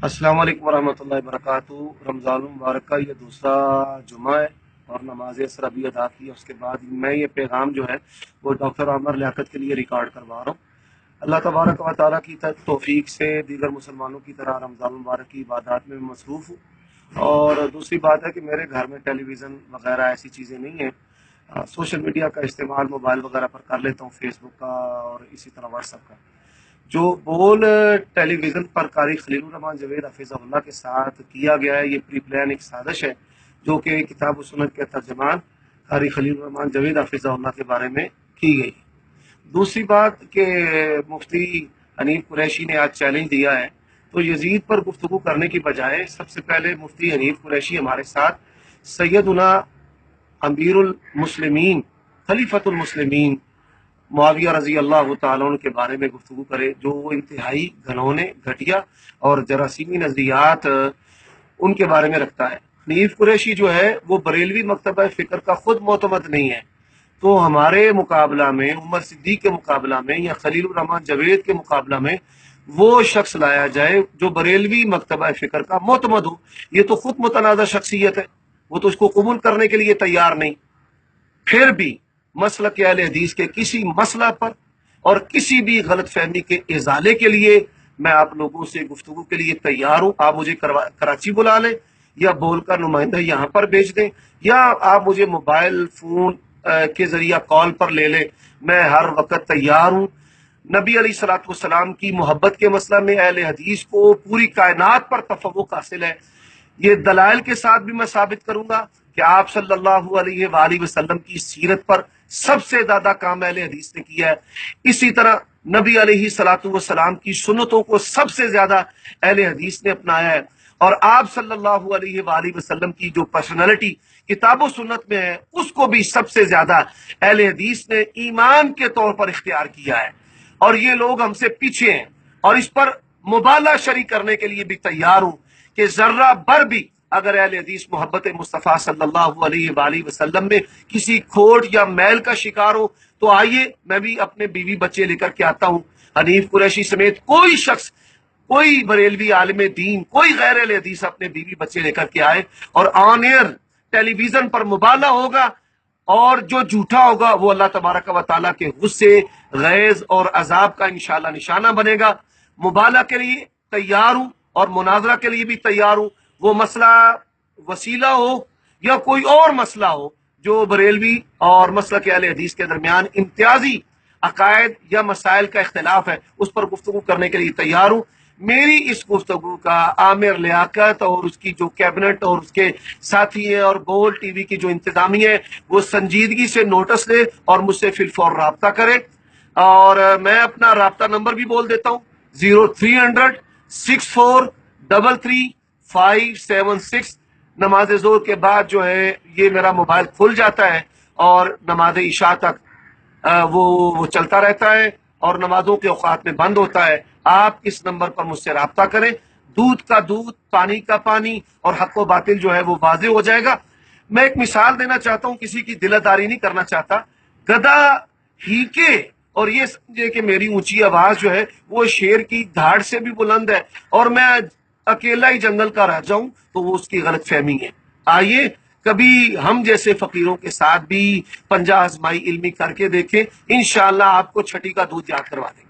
السلام علیکم ورحمۃ اللہ وبرکاتہ۔ رمضان المبارک کا یہ دوسرا جمعہ ہے اور نماز عصر ابھی ادا کی ہے۔ اس کے بعد میں یہ پیغام جو ہے وہ ڈاکٹر عامر لیاقت کے لیے ریکارڈ کروا رہا ہوں۔ اللہ تبارک و تعالیٰ کی توفیق سے دیگر مسلمانوں کی طرح رمضان المبارک کی عبادات میں مصروف ہوں، اور دوسری بات ہے کہ میرے گھر میں ٹیلی ویژن وغیرہ ایسی چیزیں نہیں ہیں۔ سوشل میڈیا کا استعمال موبائل وغیرہ پر کر لیتا ہوں، فیس بک کا اور اسی طرح واٹس ایپ کا۔ جو بول ٹیلی ویژن پر قاری خلیل الرحمان جاوید حفظہ اللہ کے ساتھ کیا گیا ہے، یہ پری پلان ایک سازش ہے جو کہ کتاب و سنت کے ترجمان قاری خلیل الرحمان جاوید حفظہ اللہ کے بارے میں کی گئی۔ دوسری بات کہ مفتی حنیف قریشی نے آج چیلنج دیا ہے، تو یزید پر گفتگو کرنے کی بجائے سب سے پہلے مفتی حنیف قریشی ہمارے ساتھ سیدنا امیر المسلمین خلیفۃ المسلمین معاویہ رضی اللہ تعالیٰ عنہ کے بارے میں گفتگو کرے، جو وہ انتہائی گھنونے، گھٹیا اور جراثیمی نظریات ان کے بارے میں رکھتا ہے۔ حنیف قریشی جو ہے وہ بریلوی مکتبہ فکر کا خود معتمد نہیں ہے، تو ہمارے مقابلہ میں، عمر صدیق کے مقابلہ میں یا خلیل الرحمان جاوید کے مقابلہ میں وہ شخص لایا جائے جو بریلوی مکتبہ فکر کا معتمد ہو۔ یہ تو خود متنازع شخصیت ہے، وہ تو اس کو قبول کرنے کے لیے تیار نہیں۔ پھر بھی مسلک اہل حدیث کے کسی مسئلہ پر اور کسی بھی غلط فہمی کے ازالے کے لیے میں آپ لوگوں سے گفتگو کے لیے تیار ہوں۔ آپ مجھے کراچی بلا لیں یا بول کا نمائندہ یہاں پر بھیج دیں، یا آپ مجھے موبائل فون کے ذریعہ کال پر لے لیں، میں ہر وقت تیار ہوں۔ نبی علیہ الصلوۃ والسلام کی محبت کے مسئلہ میں اہل حدیث کو پوری کائنات پر تفوق حاصل ہے۔ یہ دلائل کے ساتھ بھی میں ثابت کروں گا کہ آپ صلی اللہ علیہ وآلہ وسلم کی سیرت پر سب سے زیادہ کام اہل حدیث نے کیا ہے۔ اسی طرح نبی علیہ الصلوۃ والسلام کی سنتوں کو سب سے زیادہ اہل حدیث نے اپنایا ہے، اور آپ صلی اللہ علیہ وآلہ وسلم کی جو پرسنالٹی کتاب و سنت میں ہے اس کو بھی سب سے زیادہ اہل حدیث نے ایمان کے طور پر اختیار کیا ہے، اور یہ لوگ ہم سے پیچھے ہیں، اور اس پر مبالغہ شری کرنے کے لیے بھی تیار ہوں کہ ذرہ بر بھی اگر اہل حدیث محبت مصطفیٰ صلی اللہ علیہ وآلہ وسلم میں کسی کھوٹ یا میل کا شکار ہو تو آئیے، میں بھی اپنے بیوی بچے لے کر کے آتا ہوں۔ حنیف قریشی سمیت کوئی شخص، کوئی بریلوی عالم دین، کوئی غیر اہل حدیث اپنے بیوی بچے لے کر کے آئے، اور آن ایئر ٹیلی ویژن پر مبالغہ ہوگا، اور جو جھوٹا ہوگا وہ اللہ تبارک و تعالیٰ کے غصے، غیظ اور عذاب کا انشاءاللہ نشانہ بنے گا۔ مبالغہ کے لیے تیار ہوں اور مناظرہ کے لیے بھی تیار ہوں، وہ مسئلہ وسیلہ ہو یا کوئی اور مسئلہ ہو جو بریلوی اور مسلک اہل حدیث کے درمیان امتیازی عقائد یا مسائل کا اختلاف ہے، اس پر گفتگو کرنے کے لیے تیار ہوں۔ میری اس گفتگو کا عامر لیاقت اور اس کی جو کیبنٹ اور اس کے ساتھی ہیں اور بول ٹی وی کی جو انتظامیہ ہے وہ سنجیدگی سے نوٹس لے اور مجھ سے فی الفور رابطہ کرے، اور میں اپنا رابطہ نمبر بھی بول دیتا ہوں 0300 6433 576۔ نماز ظہر کے بعد جو ہے یہ میرا موبائل کھل جاتا ہے اور نماز عشاء تک وہ چلتا رہتا ہے، اور نمازوں کے اوقات میں بند ہوتا ہے۔ آپ اس نمبر پر مجھ سے رابطہ کریں، دودھ کا دودھ، پانی کا پانی، اور حق و باطل جو ہے وہ واضح ہو جائے گا۔ میں ایک مثال دینا چاہتا ہوں، کسی کی دلداری نہیں کرنا چاہتا۔ گدھا ہیکے اور یہ سمجھے کہ میری اونچی آواز جو ہے وہ شیر کی دھاڑ سے بھی بلند ہے، اور میں اکیلا ہی جنگل کا رہ جاؤں، تو وہ اس کی غلط فہمی ہے۔ آئیے کبھی ہم جیسے فقیروں کے ساتھ بھی پنجہ آزمائی علمی کر کے دیکھیں، انشاءاللہ آپ کو چھٹی کا دودھ یاد کروا دیں گے۔